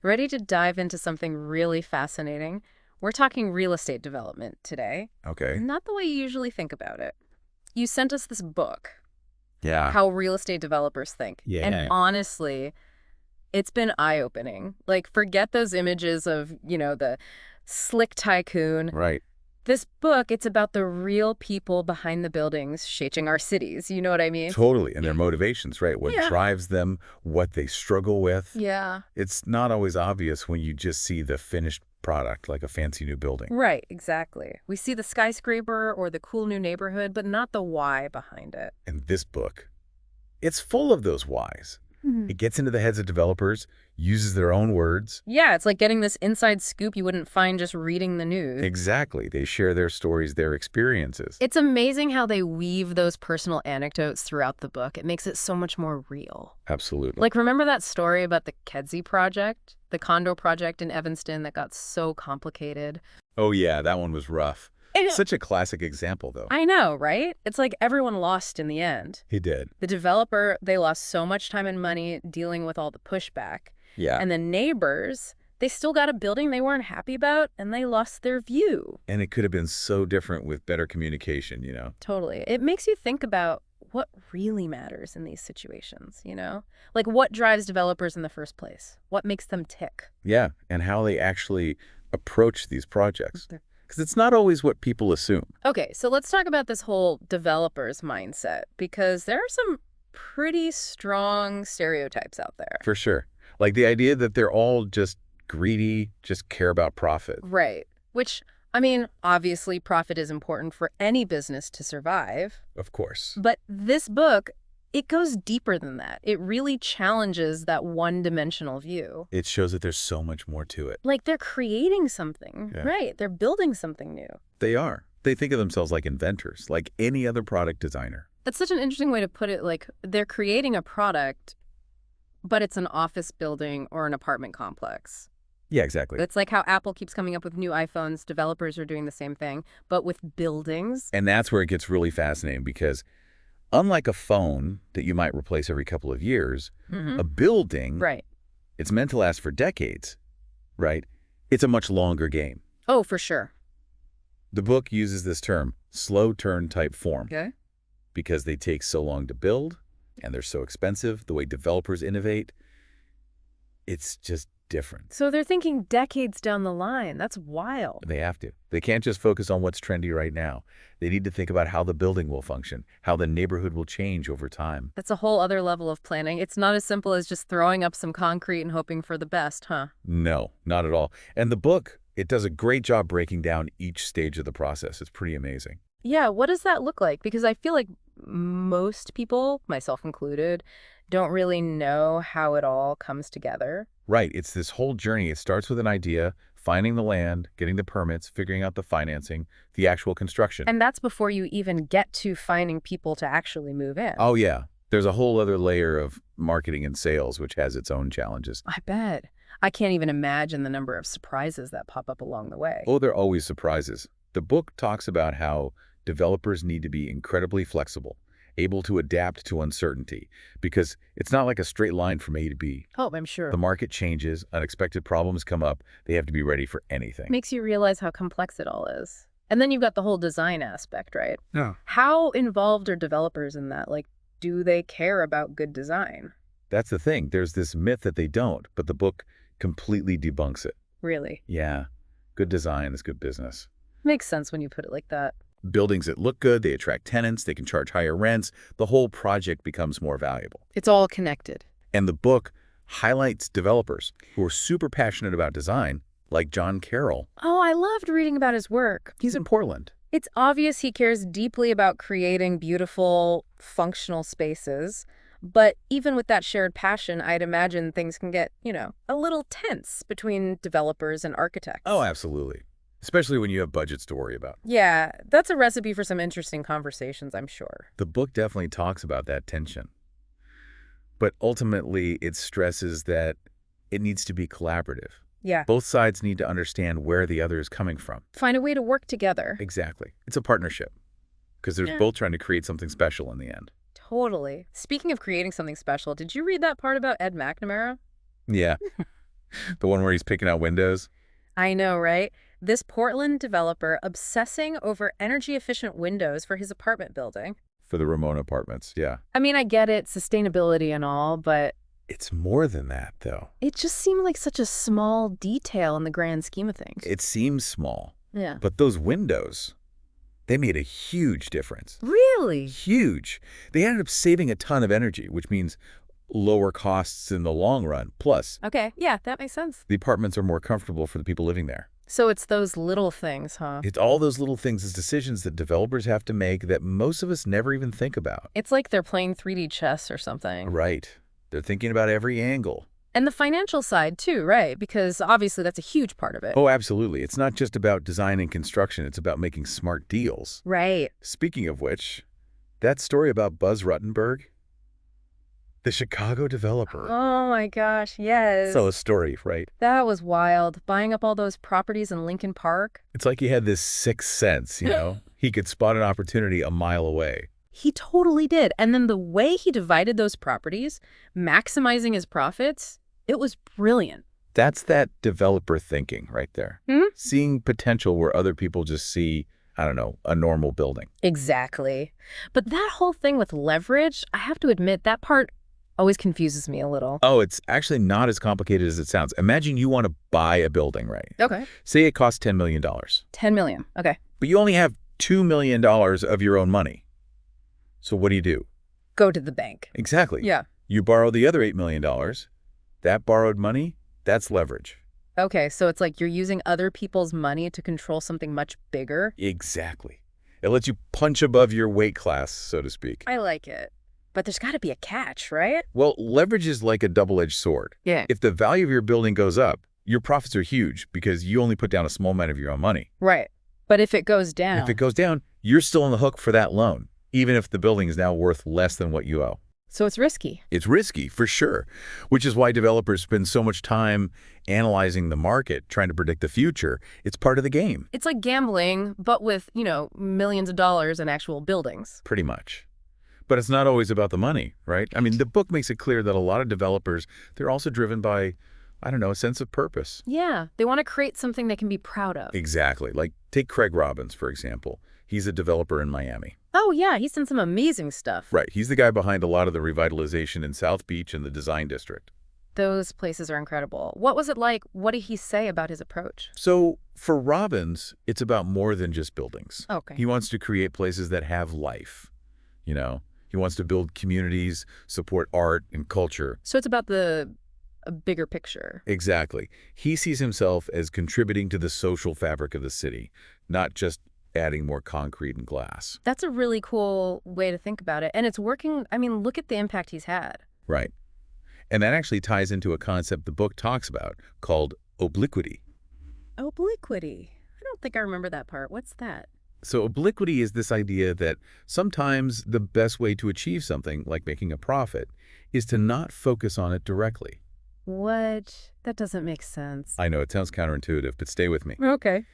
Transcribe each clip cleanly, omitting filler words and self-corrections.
Ready to dive into something really fascinating? We're talking real estate development today. Okay. Not the way you usually think about it. You sent us this book, Yeah. How Real Estate Developers Think. And Yeah. honestly, it's been eye-opening. Like, forget those images of, the slick tycoon. Right. This book, it's about the real people behind the buildings shaping our cities. You know what I mean? Totally. And their motivations, right? What Yeah. drives them, what they struggle with. Yeah. It's not always obvious when you just see the finished product, like a fancy new building. Right, exactly. We see the skyscraper or the cool new neighborhood, but not the why behind it. And this book, it's full of those whys. It gets into the heads of developers, uses their own words. Yeah, it's like getting this inside scoop you wouldn't find just reading the news. Exactly. They share their stories, their experiences. It's amazing how they weave those personal anecdotes throughout the book. It makes it so much more real. Absolutely. Like, remember that story about the Kedzie project? The condo project in Evanston that got so complicated? Oh, yeah, that one was rough. And Such a classic example, though. I know, right? It's like everyone lost in the end. He did. The developer, they lost so much time and money dealing with all the pushback. Yeah. And the neighbors, they still got a building they weren't happy about, and they lost their view. And it could have been so different with better communication. Totally. It makes you think about what really matters in these situations? Like, what drives developers in the first place? What makes them tick? Yeah, and how they actually approach these projects. They're- Because it's not always what people assume. Okay, so let's talk about this whole developer's mindset, because there are some pretty strong stereotypes out there. For sure. Like the idea that they're all just greedy, just care about profit. Right. Which, I mean, obviously profit is important for any business to survive. Of course. But this book, it goes deeper than that. It really challenges that one-dimensional view. It shows that there's so much more to it. Like they're creating something, Yeah. right? They're building something new. They are. They think of themselves like inventors, like any other product designer. That's such an interesting way to put it. Like they're creating a product, but it's an office building or an apartment complex. Yeah, exactly. It's like how Apple keeps coming up with new iPhones. Developers are doing the same thing, but with buildings. And that's where it gets really fascinating because unlike a phone that you might replace every couple of years, a building, Right. it's meant to last for decades, right? It's a much longer game. Oh, for sure. The book uses this term, slow turn type form, Okay. because they take so long to build and they're so expensive, the way developers innovate, it's just different. So they're thinking decades down the line. That's wild. They have to. They can't just focus on what's trendy right now. They need to think about how the building will function, how the neighborhood will change over time. That's a whole other level of planning. It's not as simple as just throwing up some concrete and hoping for the best, huh? No, not at all. And the book, it does a great job breaking down each stage of the process. It's pretty amazing. Yeah, what does that look like? Because I feel like most people, myself included, don't really know how it all comes together. Right. It's this whole journey. It starts with an idea, finding the land, getting the permits, figuring out the financing, the actual construction. And that's before you even get to finding people to actually move in. Oh, yeah. There's a whole other layer of marketing and sales, which has its own challenges. I bet. I can't even imagine the number of surprises that pop up along the way. Oh, there are always surprises. The book talks about how developers need to be incredibly flexible, able to adapt to uncertainty, because it's not like a straight line from A to B. Oh, I'm sure. The market changes, unexpected problems come up, they have to be ready for anything. Makes you realize how complex it all is. And then you've got the whole design aspect, right? Yeah. How involved are developers in that? Like, do they care about good design? That's the thing. There's this myth that they don't, but the book completely debunks it. Really? Yeah, good design is good business. Makes sense when you put it like that. Buildings that look good, they attract tenants, they can charge higher rents, the whole project becomes more valuable. It's all connected. And the book highlights developers who are super passionate about design, like John Carroll. Oh, I loved reading about his work. He's in Portland. It's obvious he cares deeply about creating beautiful, functional spaces. But even with that shared passion, I'd imagine things can get, a little tense between developers and architects. Oh, absolutely. Especially when you have budgets to worry about. Yeah, that's a recipe for some interesting conversations, I'm sure. The book definitely talks about that tension. But ultimately, it stresses that it needs to be collaborative. Yeah. Both sides need to understand where the other is coming from. Find a way to work together. Exactly. It's a partnership. Because they're both trying to create something special in the end. Totally. Speaking of creating something special, did you read that part about Ed McNamara? Yeah. The one where he's picking out windows I know, right? This Portland developer obsessing over energy-efficient windows for his apartment building. for the Ramona apartments. Yeah. I mean, I get it, sustainability and all, but It's more than that, though. it just seemed like such a small detail in the grand scheme of things. It seems small, Yeah. but those windows, they made a huge difference. Really? Huge. They ended up saving a ton of energy, which means lower costs in the long run. Plus, Okay, yeah, that makes sense. the apartments are more comfortable for the people living there. So it's those little things, huh? It's all those little things as decisions that developers have to make that most of us never even think about. It's like they're playing 3D chess or something. Right. They're thinking about every angle. And the financial side too, right? Because obviously that's a huge part of it. Oh, absolutely. It's not just about design and construction. It's about making smart deals. Right. Speaking of which, that story about Buzz Ruttenberg, the Chicago developer. Oh my gosh, yes. So a story, right? That was wild. Buying up all those properties in Lincoln Park. It's like he had this sixth sense, you know? He could spot an opportunity a mile away. He totally did. And then the way he divided those properties, maximizing his profits, it was brilliant. That's that developer thinking right there. Hmm? Seeing potential where other people just see, I don't know, a normal building. Exactly. But that whole thing with leverage, I have to admit, that part always confuses me a little. Oh, it's actually not as complicated as it sounds. Imagine you want to buy a building, right? Okay. Say it costs $10 million, 10 million. Okay. but you only have $2 million of your own money. So what do? Go to the bank. Exactly. Yeah. You borrow the other $8 million. That borrowed money, that's leverage. Okay, so it's like you're using other people's money to control something much bigger. Exactly. It lets you punch above your weight class, so to speak. I like it. But there's got to be a catch, right? Well, leverage is like a double-edged sword. Yeah. If the value of your building goes up, your profits are huge because you only put down a small amount of your own money. Right. But if it goes down. If it goes down, you're still on the hook for that loan, even if the building is now worth less than what you owe. So it's risky. It's risky, for sure, which is why developers spend so much time analyzing the market, trying to predict the future. It's part of the game. It's like gambling, but with, millions of dollars in actual buildings. Pretty much. But it's not always about the money, right? I mean, the book makes it clear that a lot of developers, they're also driven by, I don't know, a sense of purpose. Yeah, they want to create something they can be proud of. Exactly. Like, take Craig Robbins, for example. He's a developer in Miami. Oh, yeah, he's done some amazing stuff. Right. He's the guy behind a lot of the revitalization in South Beach and the Design District. Those places are incredible. What was it like? What did he say about his approach? So for Robbins, it's about more than just buildings. Okay. He wants to create places that have life, you know? He wants to build communities, support art and culture. So it's about a bigger picture. Exactly. He sees himself as contributing to the social fabric of the city, not just adding more concrete and glass. That's a really cool way to think about it. And it's working. I mean, look at the impact he's had. Right. And that actually ties into a concept the book talks about called obliquity. Obliquity. I don't think I remember that part. What's that? So obliquity is this idea that sometimes the best way to achieve something, like making a profit, is to not focus on it directly. What? That doesn't make sense. I know it sounds counterintuitive, but stay with me. Okay.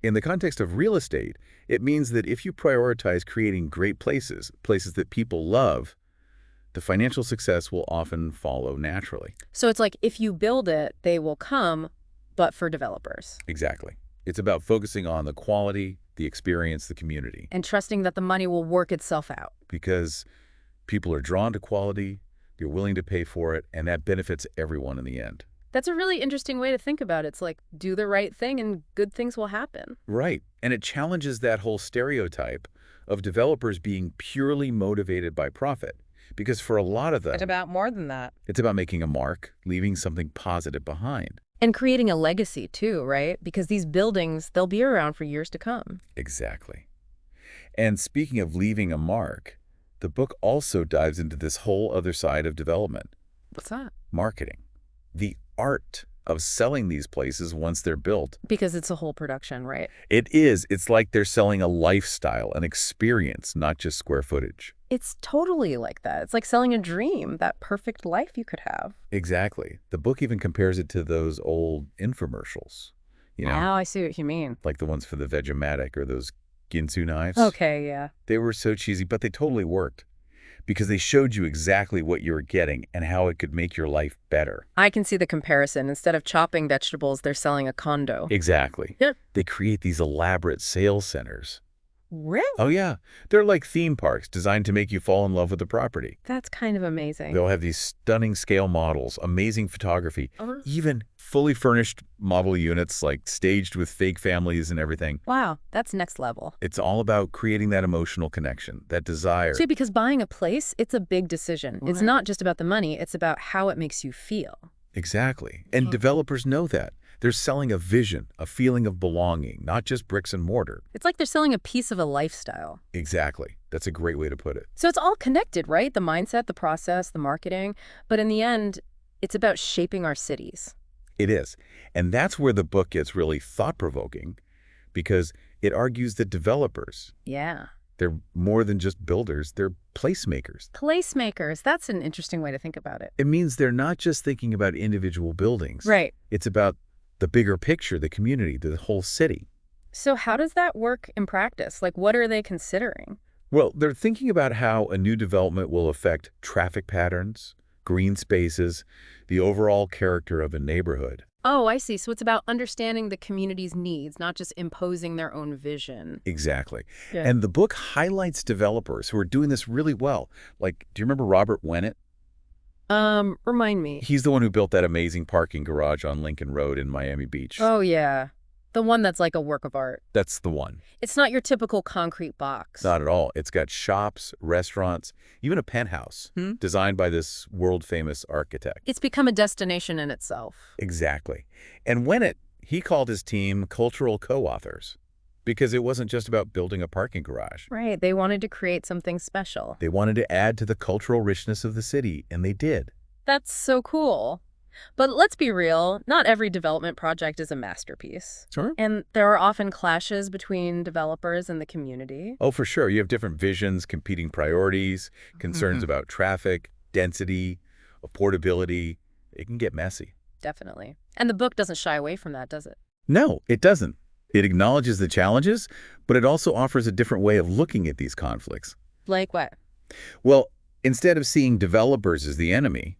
In the context of real estate, it means that if you prioritize creating great places, places that people love, the financial success will often follow naturally. So it's like if you build it, they will come, but for developers. Exactly. It's about focusing on the quality, the experience, the community. And trusting that the money will work itself out. Because people are drawn to quality, they're willing to pay for it, and that benefits everyone in the end. That's a really interesting way to think about it. It's like, do the right thing and good things will happen. Right. And it challenges that whole stereotype of developers being purely motivated by profit. Because for a lot of them, It's about more than that. it's about making a mark, leaving something positive behind. And creating a legacy too, right? Because these buildings, they'll be around for years to come. Exactly. And speaking of leaving a mark, the book also dives into this whole other side of development, What's that? marketing, the art of selling these places once they're built. Because it's a whole production, right? It is. It's like they're selling a lifestyle, an experience, not just square footage. It's totally like that. It's like selling a dream, that perfect life you could have. Exactly. The book even compares it to those old infomercials, Now I see what you mean. like the ones for the Vegematic or those Ginsu knives. Okay, yeah. They were so cheesy, but they totally worked because they showed you exactly what you were getting and how it could make your life better. I can see the comparison. Instead of chopping vegetables, they're selling a condo. Exactly. Yeah. They create these elaborate sales centers. Really? Oh, yeah. They're like theme parks designed to make you fall in love with the property. That's kind of amazing. They'll have these stunning scale models, amazing photography, Uh-huh. even fully furnished model units like staged with fake families and everything. Wow, that's next level. It's all about creating that emotional connection, that desire. See, because buying a place, it's a big decision. It's Right. not just about the money, it's about how it makes you feel. Exactly. And developers know that. They're selling a vision, a feeling of belonging, not just bricks and mortar. It's like they're selling a piece of a lifestyle. Exactly. That's a great way to put it. So it's all connected, right? The mindset, the process, the marketing. But in the end, it's about shaping our cities. It is. And that's where the book gets really thought-provoking, because it argues that developers, Yeah. they're more than just builders, they're placemakers. Placemakers, that's an interesting way to think about it. It means they're not just thinking about individual buildings. Right. It's about the bigger picture, the community, the whole city. So how does that work in practice? Like, what are they considering? Well, they're thinking about how a new development will affect traffic patterns, green spaces, the overall character of a neighborhood. Oh, I see. So it's about understanding the community's needs, not just imposing their own vision. Exactly. Yeah. And the book highlights developers who are doing this really well. Like, do you remember Robert Wennett? Remind me. He's the one who built that amazing parking garage on Lincoln Road in Miami Beach. Oh, yeah. The one that's like a work of art. That's the one. It's not your typical concrete box. Not at all. It's got shops, restaurants, even a penthouse designed by this world-famous architect. It's become a destination in itself. Exactly. And Wennett, he called his team cultural co-authors because it wasn't just about building a parking garage. Right. They wanted to create something special. They wanted to add to the cultural richness of the city, and they did. That's so cool. But let's be real, not every development project is a masterpiece. Sure. And there are often clashes between developers and the community. Oh, for sure. You have different visions, competing priorities, concerns about traffic, density, affordability. It can get messy. Definitely. And the book doesn't shy away from that, does it? No, it doesn't. It acknowledges the challenges, but it also offers a different way of looking at these conflicts. Like what? Well, instead of seeing developers as the enemy,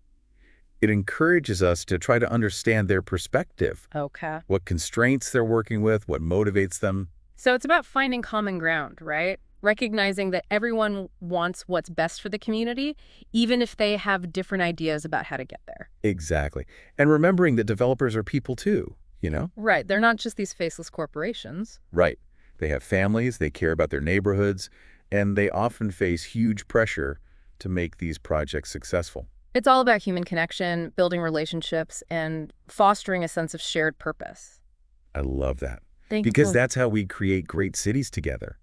it encourages us to try to understand their perspective, Okay. what constraints they're working with, what motivates them. So it's about finding common ground, right? Recognizing that everyone wants what's best for the community, even if they have different ideas about how to get there. Exactly. And remembering that developers are people too, you know? Right. They're not just these faceless corporations. Right. They have families, they care about their neighborhoods, and they often face huge pressure to make these projects successful. It's all about human connection, building relationships, and fostering a sense of shared purpose. I love that. Thank you. Because that's how we create great cities together.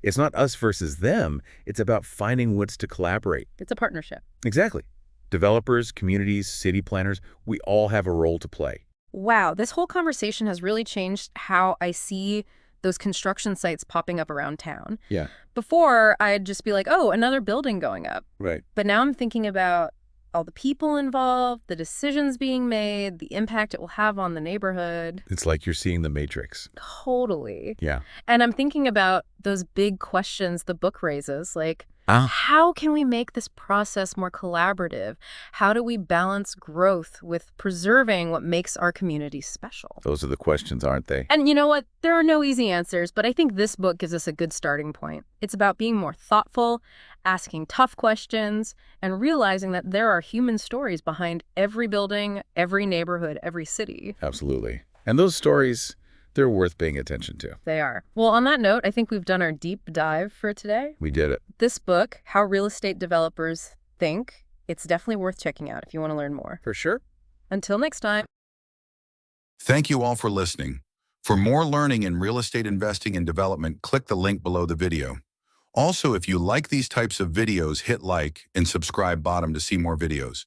It's not us versus them. It's about finding ways to collaborate. It's a partnership. Exactly. Developers, communities, city planners, we all have a role to play. Wow, this whole conversation has really changed how I see those construction sites popping up around town. Yeah. Before, I'd just be like, oh, another building going up. Right. But now I'm thinking about all the people involved, the decisions being made, the impact it will have on the neighborhood. It's like you're seeing the Matrix. Totally. Yeah. And I'm thinking about those big questions the book raises, like, how can we make this process more collaborative? How do we balance growth with preserving what makes our community special? Those are the questions, aren't they? And you know what? There are no easy answers, but I think this book gives us a good starting point. It's about being more thoughtful, asking tough questions, and realizing that there are human stories behind every building, every neighborhood, every city. Absolutely. And those stories, they're worth paying attention to. They are. Well, on that note, I think we've done our deep dive for today. We did it. This book, How Real Estate Developers Think, it's definitely worth checking out if you want to learn more. For sure. Until next time. Thank you all for listening. For more learning in real estate investing and development, click the link below the video. Also, if you like these types of videos, hit like and subscribe bottom to see more videos.